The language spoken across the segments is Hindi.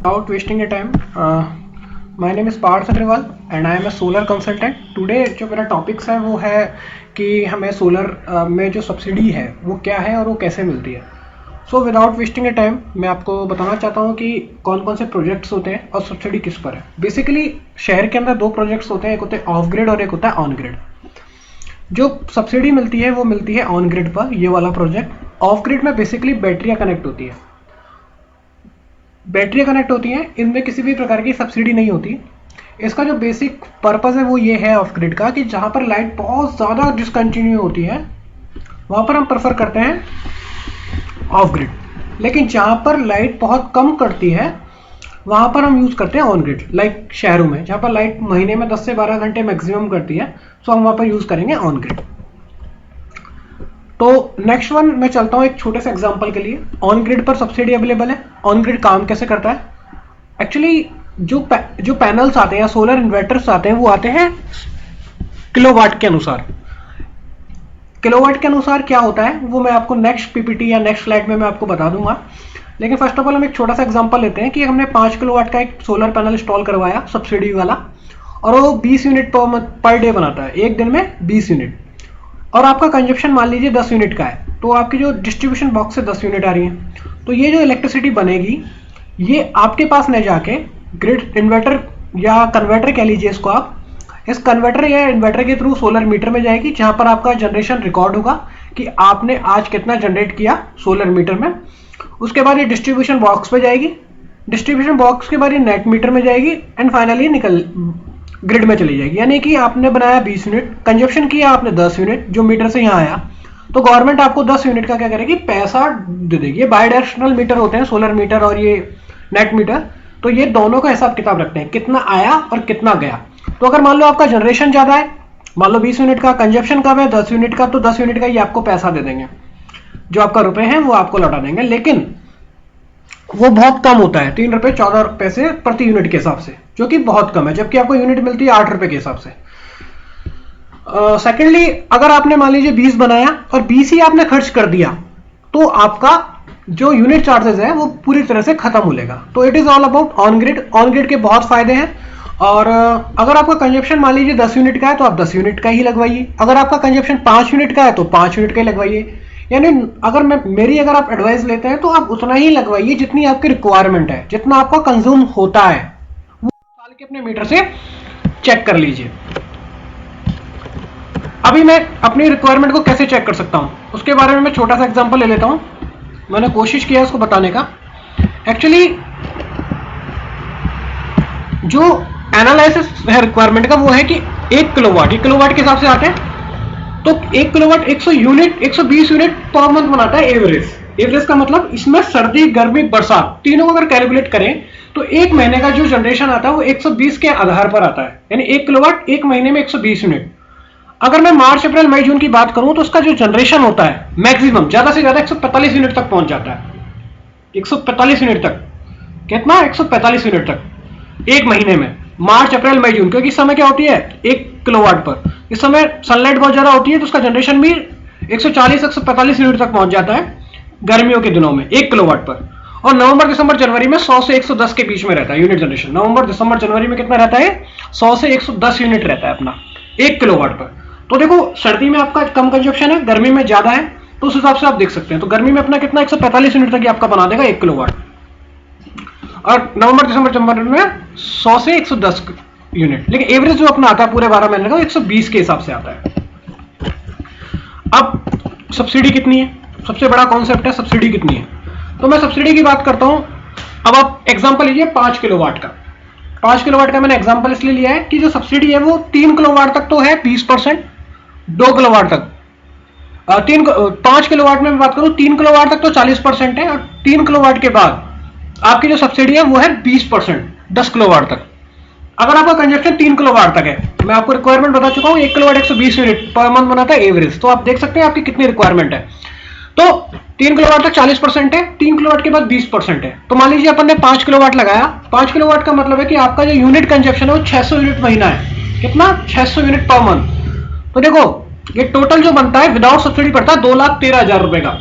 Without wasting your time, my name is Parth Agarwal and I am a solar consultant. Today जो मेरा टॉपिक्स है वो है कि हमें सोलर में जो सब्सिडी है वो क्या है और वो कैसे मिलती है। सो विदाउट वेस्टिंग ए टाइम मैं आपको बताना चाहता हूँ कि कौन कौन से प्रोजेक्ट्स होते हैं और सब्सिडी किस पर है। बेसिकली शहर के अंदर दो प्रोजेक्ट्स होते हैं, एक होते हैं ऑफ ग्रिड और एक होता है ऑन ग्रिड। जो सब्सिडी मिलती है वो मिलती है ऑन ग्रिड पर, ये वाला प्रोजेक्ट। ऑफ ग्रिड में बेसिकली बैटरियाँ कनेक्ट होती है, बैटरियाँ कनेक्ट होती हैं, इनमें किसी भी प्रकार की सब्सिडी नहीं होती। इसका जो बेसिक पर्पज़ है वो ये है ऑफ ग्रिड का कि जहाँ पर लाइट बहुत ज़्यादा डिसकंटिन्यू होती है वहाँ पर हम प्रेफर करते हैं ऑफ ग्रिड, लेकिन जहाँ पर लाइट बहुत कम कटती है वहाँ पर हम यूज़ करते हैं ऑन ग्रिड। लाइक शहरों में जहाँ पर लाइट महीने में 10 से 12 घंटे मैक्सिमम करती है, सो हम वहाँ पर यूज़ करेंगे ऑन ग्रिड। तो नेक्स्ट वन मैं चलता हूँ एक छोटे से एग्जांपल के लिए। ऑन ग्रिड पर सब्सिडी अवेलेबल है। ऑन ग्रिड काम कैसे करता है? एक्चुअली जो पैनल्स आते हैं या सोलर इन्वर्टर्स आते हैं वो आते हैं किलोवाट के अनुसार। किलोवाट के अनुसार क्या होता है वो मैं आपको नेक्स्ट पीपीटी या नेक्स्ट स्लाइड में मैं आपको बता दूंगा। लेकिन फर्स्ट ऑफ ऑल हम एक छोटा सा एग्जांपल लेते हैं कि हमने 5 किलोवाट का एक सोलर पैनल इंस्टॉल करवाया सब्सिडी वाला, और वो 20 यूनिट पर डे बनाता है, एक दिन में 20 यूनिट, और आपका कंजप्शन मान लीजिए 10 यूनिट का है, तो आपकी जो डिस्ट्रीब्यूशन बॉक्स से 10 यूनिट आ रही है। तो ये जो इलेक्ट्रिसिटी बनेगी ये आपके पास न जाके ग्रिड इन्वर्टर या कन्वर्टर कह लीजिए इसको आप, इस कन्वर्टर या इन्वर्टर के थ्रू सोलर मीटर में जाएगी, जहां पर आपका जनरेशन रिकॉर्ड होगा कि आपने आज कितना जनरेट किया सोलर मीटर में। उसके बाद ये डिस्ट्रीब्यूशन बॉक्स पे जाएगी, डिस्ट्रीब्यूशन बॉक्स के बाद ये नेट मीटर में जाएगी एंड फाइनली निकल ग्रिड में चली जाएगी। यानी कि आपने बनाया 20 यूनिट, कंजप्शन किया आपने 10 यूनिट जो मीटर से यहाँ आया, तो गवर्नमेंट आपको 10 यूनिट का क्या करेगी, पैसा दे देगी। ये बायडायरेक्शनल मीटर होते हैं सोलर मीटर और ये नेट मीटर, तो ये दोनों का हिसाब किताब रखते हैं कितना आया और कितना गया। तो अगर मान लो आपका जनरेशन ज्यादा है, मान लो 20 यूनिट का, कंजप्शन कम है 10 यूनिट का, तो 10 यूनिट का ये आपको पैसा दे देंगे, जो आपका रुपए हैं वो आपको लौटा देंगे। लेकिन वो बहुत कम होता है, 3 रुपए 14 पैसे प्रति यूनिट के हिसाब से, जो कि बहुत कम है, जबकि आपको यूनिट मिलती है 8 रुपए के हिसाब से। सेकेंडली अगर आपने मान लीजिए 20 बनाया और 20 ही आपने खर्च कर दिया, तो आपका जो यूनिट चार्जेस है वो पूरी तरह से खत्म हो लेगा। तो it is all about on grid. On grid के बहुत फायदे हैं, और अगर आपका कंजप्शन मान लीजिए 10 यूनिट का है तो आप 10 यूनिट का ही लगवाइए, अगर आपका कंजप्शन 5 यूनिट का है तो 5 यूनिट का ही लगवाइए। यानी अगर आप एडवाइस लेते हैं तो आप उतना ही लगवाइए जितनी आपकी रिक्वायरमेंट है, जितना आपका कंज्यूम होता है वो साल के अपने मीटर से चेक कर लीजिए। अभी मैं अपनी रिक्वायरमेंट को कैसे चेक कर सकता हूं उसके बारे में मैं छोटा सा एग्जांपल ले लेता हूं। मैंने कोशिश किया उसको बताने का। एक्चुअली जो एनालिसिस है रिक्वायरमेंट का वो है कि 1 किलोवाट, ये किलोवाट के हिसाब से आते हैं, तो 1 kilowatt 100 unit 120 unit per month बनाता है एवरेज। एवरेज का मतलब इसमें सर्दी गर्मी बरसात तीनों को अगर कैलकुलेट करें तो एक महीने का जो जनरेशन आता है वो 120 के आधार पर आता है, यानी 1 किलोवाट एक महीने में 120 यूनिट। अगर मैं मार्च अप्रैल मई जून की बात करूं तो उसका जो जनरेशन होता है मैक्सिमम ज्यादा से ज्यादा 145 यूनिट तक पहुंच जाता है। 145 यूनिट तक, कितना 145 यूनिट तक एक महीने में, मार्च अप्रैल मई जून, क्योंकि इस समय क्या होती है 1 किलोवाट पर इस समय सनलाइट बहुत ज्यादा होती है, तो उसका जनरेशन भी 140-145 यूनिट तक पहुंच जाता है गर्मियों के दिनों में 1 किलोवाट पर। और नवंबर दिसंबर जनवरी में 100 से 110 के बीच में रहता है यूनिट जनरेशन। नवंबर दिसंबर जनवरी में कितना रहता है, 100 से 110 यूनिट रहता है अपना 1 किलोवाट पर। तो देखो सर्दी में आपका कम कंजप्शन है, गर्मी में ज्यादा है, तो उस हिसाब से आप देख सकते हैं। तो गर्मी में अपना कितना 145 यूनिट तक आपका बना देगा 1 किलोवाट, और नवंबर दिसंबर जनवरी में 100 से 110 यूनिट। लेकिन एवरेज जो अपना आता है पूरे 12 महीने का 120 के हिसाब से आता है। अब सब्सिडी कितनी है, सबसे बड़ा कॉन्सेप्ट है सब्सिडी कितनी है। तो मैं सब्सिडी की बात करता हूं। अब आप एग्जांपल लीजिए 5 किलोवाट का। 5 किलोवाट का मैंने एग्जांपल इसलिए लिया है कि जो सब्सिडी है वो 3 किलोवाट तक तो है 20%, 2 किलोवाट तक 5 किलोवाट में मैं बात करूं 3 किलोवाट तक तो 40% है, और 3 किलोवाट के बाद आपकी जो सब्सिडी है वो है 20%, 10 किलोवाट तक। अगर आपका कंजप्शन 3 किलोवाट तक है, मैं आपको रिक्वायरमेंट बता चुका हूं, 1 किलोवाट 120 यूनिट पर मंथ बनाता है एवरेज, तो आप देख सकते हैं आपकी कितनी रिक्वायरमेंट है। तो 3 किलोवाट तक 40% है, 3 किलोवाट के बाद 20% है। तो मान लीजिए अपन ने 5 किलोवाट लगाया, 5 किलोवाट का मतलब है कि आपका जो यूनिट कंजप्शन है वो 600 यूनिट महीना है। कितना, 600 यूनिट पर मंथ। तो देखो ये टोटल जो बनता है विदाउट सब्सिडी पड़ता है 2,13,000 रुपए का,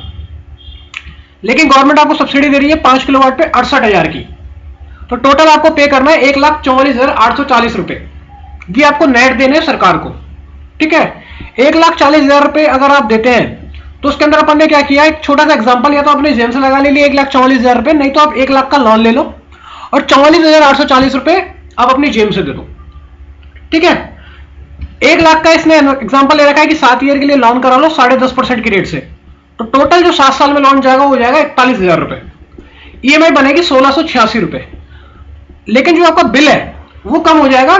लेकिन गवर्नमेंट आपको सब्सिडी दे रही है 5 किलोवाट पे 68,000 की। तो टोटल आपको पे करना है 1,44,840 रुपए, ये आपको नेट देने हैं सरकार को। ठीक है, 1,40,000 रुपए अगर आप देते हैं तो उसके अंदर अपन ने क्या किया, एक छोटा सा एग्जांपल, या तो अपने जेम से लगा ले लिए 1,44,000 रुपए, नहीं तो आप 1 लाख का लोन ले लो और 44,840 रुपए आप अपनी जेम से दे दो। ठीक है, 1 लाख का इसने एग्जांपल ले रखा है कि 7 ईयर के लिए लोन करा लो 10.5% की रेट से, तो टोटल जो 7 साल में लोन जाएगा वो जाएगा 41,000 रुपए, ईएमआई बनेगी 1,686 रुपए। लेकिन जो आपका बिल है वो कम हो जाएगा,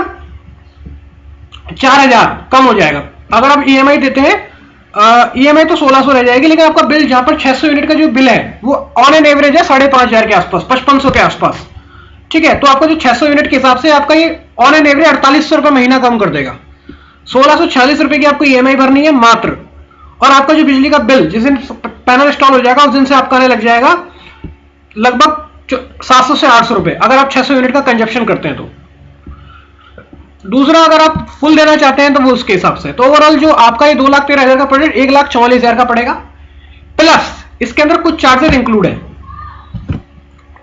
4,000 कम हो जाएगा। अगर आप ईएमआई देते हैं, ईएमआई तो 1,600 रह जाएगी, लेकिन आपका बिल जहां पर 600 यूनिट का जो बिल है वो ऑन एन एवरेज है 5,500 के आसपास, 5,500 के आसपास। ठीक है, तो आपका जो 600 यूनिट के हिसाब से आपका ये ऑन एन एवरेज 4,800 रुपए महीना कम कर देगा। 1,640 रुपए की आपको ईएमआई भरनी है मात्र, और आपका जो बिजली का बिल जिस दिन पैनल इंस्टॉल हो जाएगा उस दिन से आपका आने लग जाएगा लगभग 700 से 800 रुपए, अगर आप 600 यूनिट का कंजप्शन करते हैं तो। दूसरा, अगर आप फुल देना चाहते हैं तो वो उसके हिसाब से। तो ओवरऑल जो आपका ये 2,13,000 का प्रोजेक्ट 1,44,000 का पड़ेगा, प्लस इसके अंदर कुछ चार्जेस इंक्लूड है।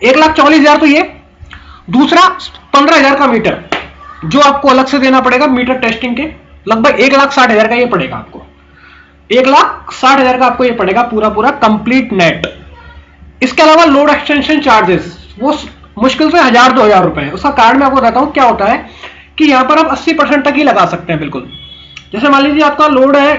1,44,000 तो ये, दूसरा 15,000 का मीटर जो आपको अलग से देना पड़ेगा मीटर टेस्टिंग के, लगभग 1,60,000 का ये पड़ेगा आपको, 1,60,000 का आपको ये पड़ेगा पूरा कंप्लीट नेट। इसके अलावा लोड एक्सटेंशन चार्जेस वो मुश्किल से 1,000-2,000 रुपए है। उसका कारण मैं आपको बताता हूं क्या होता है कि यहां पर आप 80% तक ही लगा सकते हैं बिल्कुल। जैसे मान लीजिए आपका लोड है,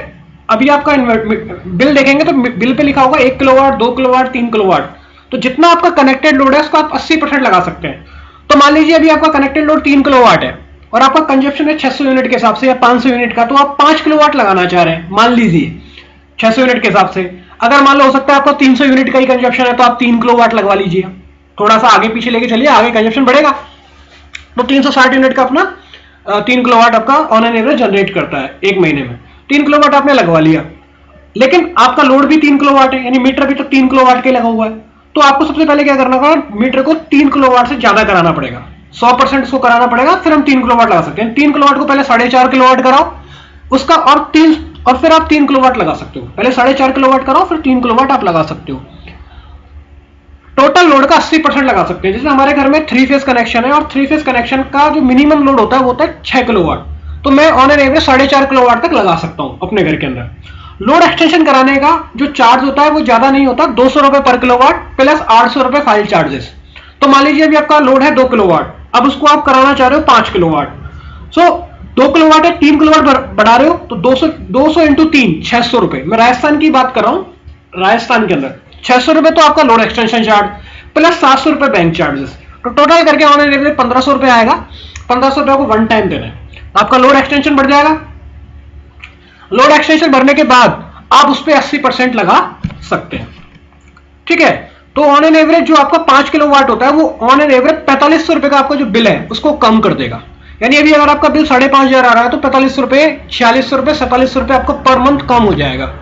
अभी आपका बिल देखेंगे तो बिल पे लिखा होगा 1 किलोवाट, 2 किलोवाट, 3 किलोवाट, तो जितना आपका कनेक्टेड लोड है उसको आप 80% लगा सकते हैं। तो मान लीजिए अभी आपका कनेक्टेड लोड 3 किलोवाट है और आपका कंजप्शन है 600 यूनिट के हिसाब से या 500 यूनिट का, तो आप 5 किलोवाट लगाना चाह रहे हैं मान लीजिए 600 यूनिट के हिसाब से। अगर मान लो हो सकता है आपका 300 यूनिट का ही कंजप्शन है तो आप 3 किलोवाट लगवा लीजिए, थोड़ा सा आगे पीछे लेके चलिए, आगे कंजप्शन बढ़ेगा तो 360 यूनिट का अपना 3 किलोवाट आपका ऑन एन एवरेज जनरेट करता है एक महीने में। 3 किलोवाट आपने लगवा लिया, लेकिन आपका लोड भी 3 किलोवाट है, यानी मीटर भी तो 3 किलोवाट के लगा हुआ है, तो आपको सबसे पहले क्या करना होगा, मीटर को 3 किलोवाट से ज्यादा कराना पड़ेगा, 100% इसको कराना पड़ेगा, फिर हम 3 किलोवाट लगा सकते हैं। 3 किलोवाट को पहले 4.5 किलोवाट कराओ उसका, और फिर आप 3 किलोवाट लगा सकते हो। पहले 4.5 किलोवाट कराओ फिर 3 किलोवाट आप लगा सकते हो। टोटल लोड का 80% लगा सकते हैं। जैसे हमारे घर में 3 फेज कनेक्शन है और 3 फेज कनेक्शन का जो मिनिमम लोड होता है वो होता है 6 किलोवाट, तो मैं ऑन एन एवरेज 4.5 किलोवाट तक लगा सकता हूं अपने घर के अंदर। लोड एक्सटेंशन कराने का जो चार्ज होता है वो ज्यादा नहीं होता, 200 रुपए पर किलोवाट प्लस 800 रुपए फाइल चार्जेस। तो मान लीजिए अभी आपका लोड है 2 किलोवाट, अब उसको आप कराना चाह रहे हो 5 किलोवाट, सो 2 किलोवाट है 3 किलोवाट बढ़ा रहे हो तो 200 इंटू 3 600 रुपए। मैं राजस्थान की बात कर रहा हूं, राजस्थान के अंदर 600 रुपए तो आपका लोड एक्सटेंशन चार्ज प्लस 700 रुपए बैंक चार्जेस, तो टोटल करके ऑन एन एवरेज 1,500 रुपए आएगा। 1,500 रुपए आपको वन टाइम देना है, आपका लोड एक्सटेंशन बढ़ जाएगा। लोड एक्सटेंशन भरने के बाद आप उस पर 80% लगा सकते हैं। ठीक है, तो ऑन एन एवरेज जो आपका 5 किलोवाट होता है वो ऑन एन एवरेज 4,500 रुपए का आपका जो बिल है उसको कम कर देगा। यानी अभी अगर आपका बिल 5,500 आ रहा है तो 45 रुपए, 46 रुपए, 47 रुपए आपको पर मंथ कम हो जाएगा।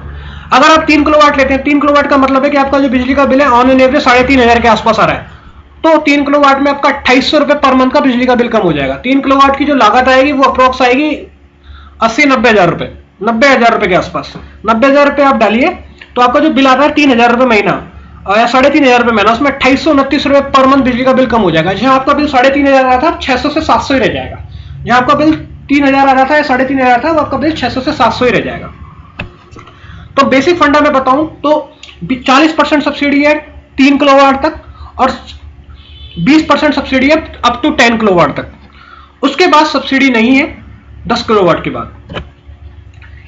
अगर आप 3 किलोवाट लेते हैं, 3 किलोवाट का मतलब है कि आपका जो बिजली का बिल है ऑन एन एवरेज 3,500 के आसपास आ रहा है, तो 3 किलोवाट में आपका 2,800 रुपए पर मंथ का बिजली का बिल कम हो जाएगा। 3 किलोवाट की जो लागत आएगी वो अप्रोक्स आएगी 80-90 हजार रुपए, 90 हजार रुपए के आसपास। 90 हजार रुपए आप डालिए तो आपका जो बिल आता है 3,000 रुपए महीना या 3,500 रुपए महीना, उसमें 2,829 रुपए पर मंथ बिजली का बिल कम हो जाएगा। जहां आपका बिल 3,500 आ रहा था 600 से 700 ही रह जाएगा। जहां आपका बिल 3,000 आ रहा था या 3,500 था वो आपका बिल 600 से 700 ही रह जाएगा। तो बेसिक फंडा में बताऊं तो 40% सब्सिडी है 3 किलोवाट तक और 20% सब्सिडी है अप टू 10 किलोवाट तक। उसके बाद सब्सिडी नहीं है 10 किलोवाट के बाद।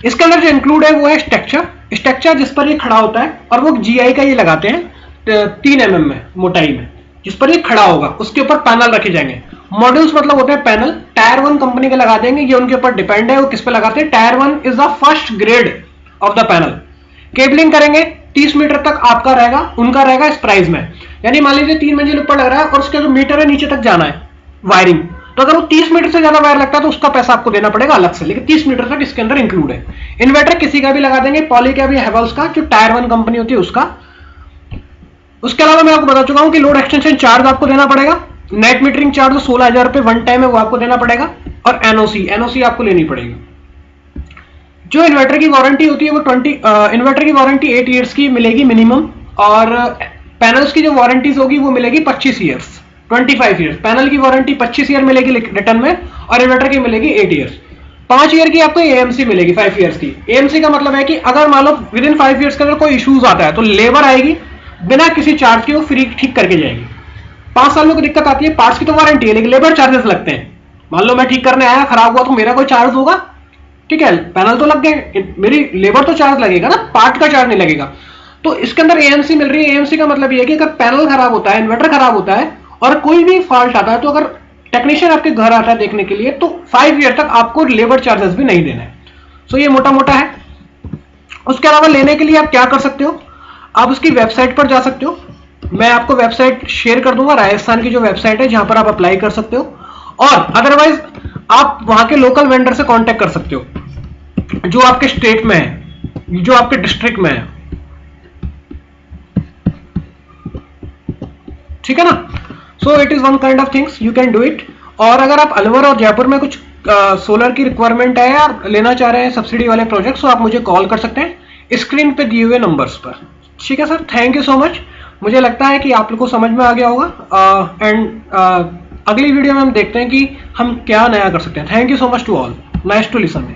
इसके अंदर जो इंक्लूड है वो है स्ट्रक्चर जिस पर ये खड़ा होता है, और वो जीआई का ये लगाते हैं 3 mm में मोटाई में, जिस पर ये खड़ा होगा उसके ऊपर पैनल रखे जाएंगे। मॉड्यूल्स मतलब होते हैं पैनल, टायर 1 कंपनी के लगा देंगे, ये उनके ऊपर डिपेंड है वो किस पे लगाते हैं। Tyre 1 is the first grade of the panel. Cabling करेंगे 30 मीटर तक आपका रहेगा, उनका रहेगा इस प्राइस में। यानी मान लीजिए 3 मंजिल ऊपर लग रहा है और उसका जो मीटर है नीचे तक जाना है वायरिंग, तो अगर वो 30 मीटर से ज्यादा वायर लगता है तो उसका पैसा आपको देना पड़ेगा अलग से, लेकिन 30 मीटर तक इसके अंदर इंक्लूड है। इन्वर्टर किसी का भी लगा देंगे, पॉली का भी, हेवल्स का, जो टायर 1 कंपनी होती है उसका। उसके अलावा मैं आपको बता चुका हूं कि लोड एक्सटेंशन चार्ज आपको देना पड़ेगा, नेट मीटरिंग चार्ज 16,000 रुपए वन टाइम है वो आपको देना पड़ेगा, और एनओसी आपको लेनी पड़ेगी। जो इन्वर्टर की वारंटी होती है वो इन्वर्टर की वारंटी 8 ईयर्स की मिलेगी मिनिमम, और पैनल्स की जो वारंटीज होगी वो मिलेगी 25 ईयर्स। 25 ईयर। पैनल की वारंटी 25 ईयर मिलेगी रिटर्न में, और इन्वर्टर की मिलेगी 8 ईयर्स। 5 ईयर की आपको एएमसी मिलेगी 5 ईयर्स की। एएमसी का मतलब है कि अगर मान लो विद इन 5 ईयर्स के अंदर कोई इश्यूज आता है तो लेबर आएगी, बिना किसी चार्ज के वो फ्री ठीक करके जाएगी। 5 साल में कोई दिक्कत आती है, पार्ट्स की तो वारंटी है लेकिन लेबर चार्जेस लगते हैं। मान लो मैं ठीक करने आया, खराब हुआ, तो मेरा कोई चार्ज होगा? ठीक है, पैनल तो लग गए, मेरी लेबर तो चार्ज लगेगा ना, पार्ट का चार्ज नहीं लगेगा। तो इसके अंदर एएमसी मिल रही है। एएमसी का मतलब ये है कि अगर पैनल खराब होता है, इन्वर्टर खराब होता है और कोई भी फॉल्ट आता है, तो अगर टेक्नीशियन आपके घर आता है देखने के लिए, तो 5 ईयर तक आपको लेबर चार्जेस भी नहीं देना है। सो ये मोटा मोटा है। उसके अलावा लेने के लिए आप क्या कर सकते हो, आप उसकी वेबसाइट पर जा सकते हो। मैं आपको वेबसाइट शेयर कर दूंगा, राजस्थान की जो वेबसाइट है जहां पर आप अप्लाई कर सकते हो। और अदरवाइज आप वहां के लोकल वेंडर से कांटेक्ट कर सकते हो जो आपके स्टेट में है, जो आपके डिस्ट्रिक्ट में है। ठीक है ना? So it is one kind of things you can do it. और अगर आप अलवर और जयपुर में कुछ सोलर की रिक्वायरमेंट है या लेना चाह रहे हैं सब्सिडी वाले प्रोजेक्ट्स, तो आप मुझे कॉल कर सकते हैं स्क्रीन पे दिए हुए नंबर्स पर। ठीक है sir, thank you so much. मुझे लगता है कि आप लोगों को समझ में आ गया होगा। एंड अगली वीडियो में हम देखते हैं कि हम क्या नया कर सकते हैं। Thank you so much to all, nice to listen.